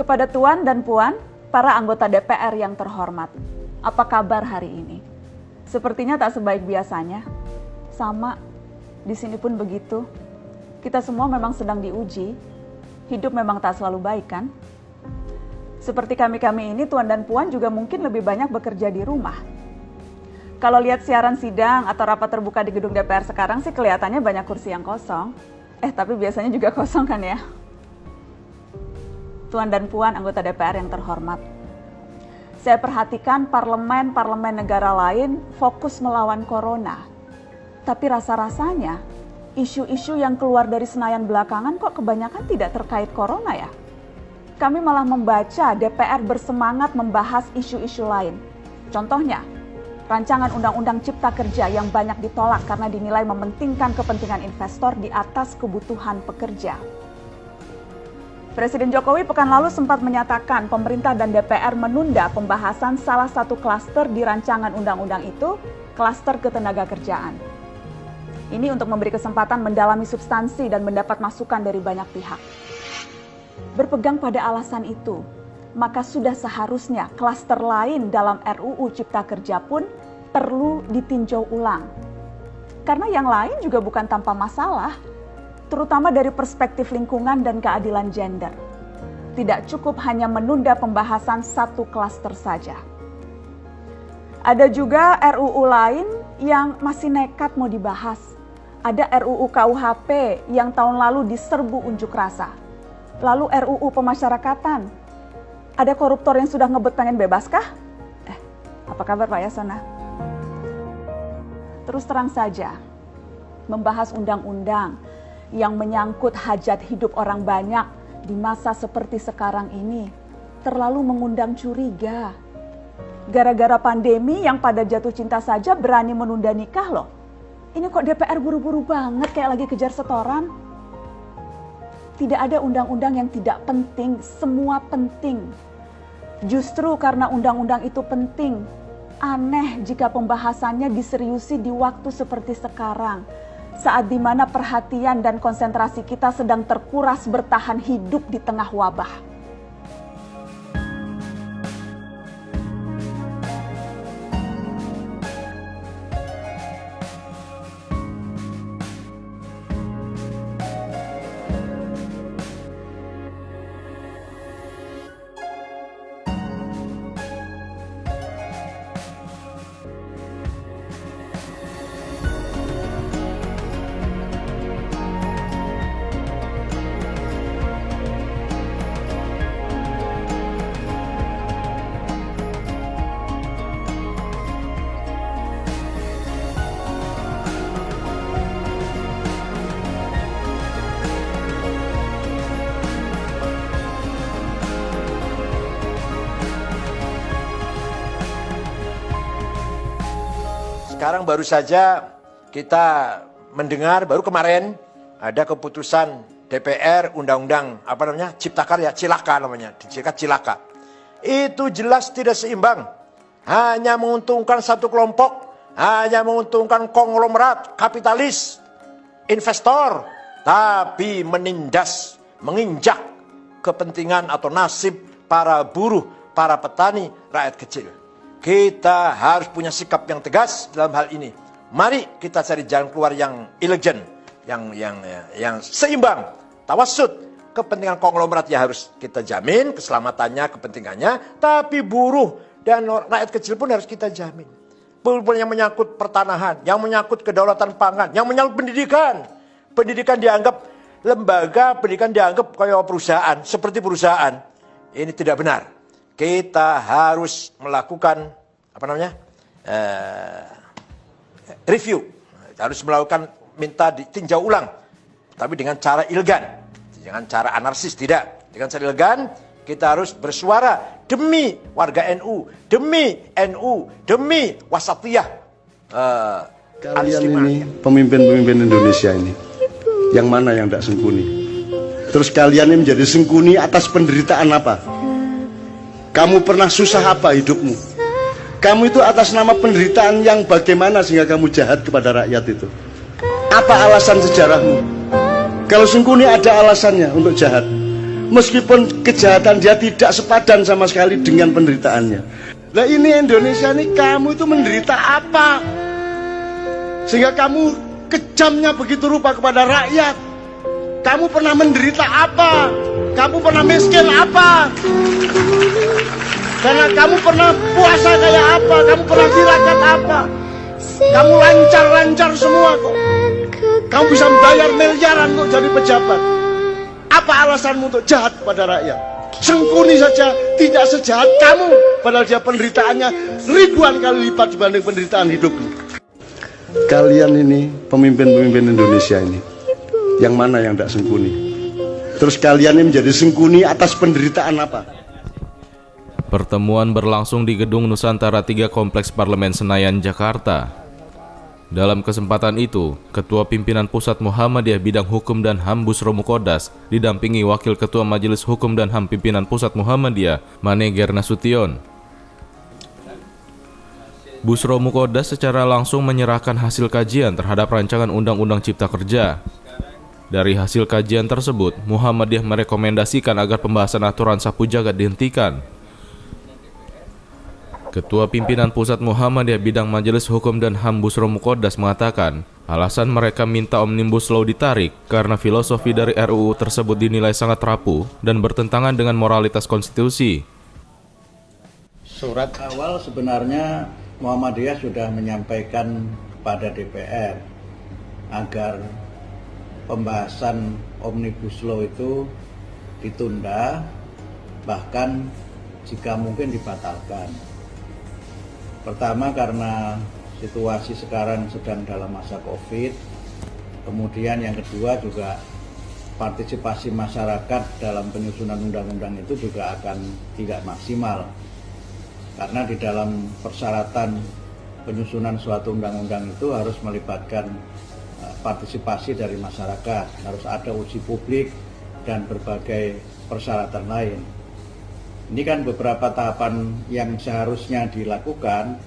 Kepada Tuan dan Puan, para anggota DPR yang terhormat, apa kabar hari ini? Sepertinya tak sebaik biasanya. Sama, di sini pun begitu. Kita semua memang sedang diuji. Hidup memang tak selalu baik, kan? Seperti kami-kami ini, Tuan dan Puan juga mungkin lebih banyak bekerja di rumah. Kalau lihat siaran sidang atau rapat terbuka di gedung DPR sekarang sih kelihatannya banyak kursi yang kosong. Tapi biasanya juga kosong kan ya? Tuan dan Puan anggota DPR yang terhormat, saya perhatikan parlemen-parlemen negara lain fokus melawan corona. Tapi rasa-rasanya isu-isu yang keluar dari Senayan belakangan kok kebanyakan tidak terkait corona ya? Kami malah membaca DPR bersemangat membahas isu-isu lain. Contohnya, rancangan Undang-Undang Cipta Kerja yang banyak ditolak karena dinilai mementingkan kepentingan investor di atas kebutuhan pekerja. Presiden Jokowi pekan lalu sempat menyatakan pemerintah dan DPR menunda pembahasan salah satu klaster di rancangan undang-undang itu, klaster ketenagakerjaan. Ini untuk memberi kesempatan mendalami substansi dan mendapat masukan dari banyak pihak. Berpegang pada alasan itu, maka sudah seharusnya klaster lain dalam RUU Cipta Kerja pun perlu ditinjau ulang. Karena yang lain juga bukan tanpa masalah, terutama dari perspektif lingkungan dan keadilan gender. Tidak cukup hanya menunda pembahasan satu klaster saja. Ada juga RUU lain yang masih nekat mau dibahas. Ada RUU KUHP yang tahun lalu diserbu unjuk rasa. Lalu RUU pemasyarakatan. Ada koruptor yang sudah ngebet pengen bebas kah? Apa kabar Pak Yasona? Terus terang saja, membahas undang-undang yang menyangkut hajat hidup orang banyak di masa seperti sekarang ini terlalu mengundang curiga. Gara-gara pandemi yang pada jatuh cinta saja berani menunda nikah loh. Ini kok DPR buru-buru banget kayak lagi kejar setoran? Tidak ada undang-undang yang tidak penting, semua penting. Justru karena undang-undang itu penting, aneh jika pembahasannya diseriusi di waktu seperti sekarang. Saat dimana perhatian dan konsentrasi kita sedang terkuras bertahan hidup di tengah wabah. Sekarang baru saja kita mendengar, baru kemarin ada keputusan DPR Undang-Undang Cipta Karya, Cilaka namanya, Cilaka. Itu jelas tidak seimbang, hanya menguntungkan satu kelompok, hanya menguntungkan konglomerat, kapitalis, investor, tapi menindas, menginjak kepentingan atau nasib para buruh, para petani, rakyat kecil. Kita harus punya sikap yang tegas dalam hal ini. Mari kita cari jalan keluar yang elegan, yang seimbang, tawassut. Kepentingan konglomerat ya harus kita jamin, keselamatannya, kepentingannya. Tapi buruh dan rakyat kecil pun harus kita jamin. Yang menyangkut pertanahan, yang menyangkut kedaulatan pangan, yang menyangkut pendidikan. Pendidikan dianggap lembaga, pendidikan dianggap kayak perusahaan, seperti perusahaan. Ini tidak benar. Kita harus melakukan review, harus melakukan minta ditinjau ulang, tapi dengan cara elegan, dengan cara anarkis tidak, dengan cara elegan. Kita harus bersuara demi warga NU, demi NU, demi wasatiyah. Kalian ini pemimpin-pemimpin Indonesia ini, yang mana yang tidak sengkuni? Terus kalian ini menjadi sengkuni atas penderitaan apa? Kamu pernah susah apa hidupmu? Kamu itu atas nama penderitaan yang bagaimana sehingga kamu jahat kepada rakyat itu? Apa alasan sejarahmu? Kalau sengkuni ada alasannya untuk jahat. meskipun kejahatan dia tidak sepadan sama sekali dengan penderitaannya. Nah ini Indonesia nih, kamu itu menderita apa? Sehingga kamu kejamnya begitu rupa kepada rakyat. Kamu pernah menderita apa? Kamu pernah miskin apa? Karena kamu pernah puasa kayak apa? Kamu pernah tirakat apa? Kamu lancar-lancar semua kok. Kamu bisa membayar miliaran kok jadi pejabat. Apa alasanmu untuk jahat kepada rakyat? Sengkuni saja tidak sejahat kamu, padahal dia penderitaannya ribuan kali lipat dibanding penderitaan hidupmu. Kalian ini pemimpin-pemimpin Indonesia ini, yang mana yang tidak sengkuni? Terus kalian ini menjadi sengkuni atas penderitaan apa? Pertemuan berlangsung di Gedung Nusantara 3 Kompleks Parlemen Senayan, Jakarta. Dalam kesempatan itu, Ketua Pimpinan Pusat Muhammadiyah Bidang Hukum dan HAM Bushro Mukhodas didampingi Wakil Ketua Majelis Hukum dan HAM Pimpinan Pusat Muhammadiyah Maneger Nasution. Bushro Mukhodas secara langsung menyerahkan hasil kajian terhadap rancangan Undang-Undang Cipta Kerja. Dari hasil kajian tersebut, Muhammadiyah merekomendasikan agar pembahasan aturan sapu jagat dihentikan. Ketua Pimpinan Pusat Muhammadiyah Bidang Majelis Hukum dan HAM Bushro Mukhodas mengatakan, alasan mereka minta Omnibus Law ditarik karena filosofi dari RUU tersebut dinilai sangat rapuh dan bertentangan dengan moralitas konstitusi. Surat awal sebenarnya Muhammadiyah sudah menyampaikan kepada DPR agar pembahasan Omnibus Law itu ditunda, bahkan jika mungkin dibatalkan. Pertama karena situasi sekarang sedang dalam masa COVID, kemudian yang kedua juga partisipasi masyarakat dalam penyusunan undang-undang itu juga akan tidak maksimal. Karena di dalam persyaratan penyusunan suatu undang-undang itu harus melibatkan partisipasi dari masyarakat, harus ada uji publik dan berbagai persyaratan lain. Ini kan beberapa tahapan yang seharusnya dilakukan,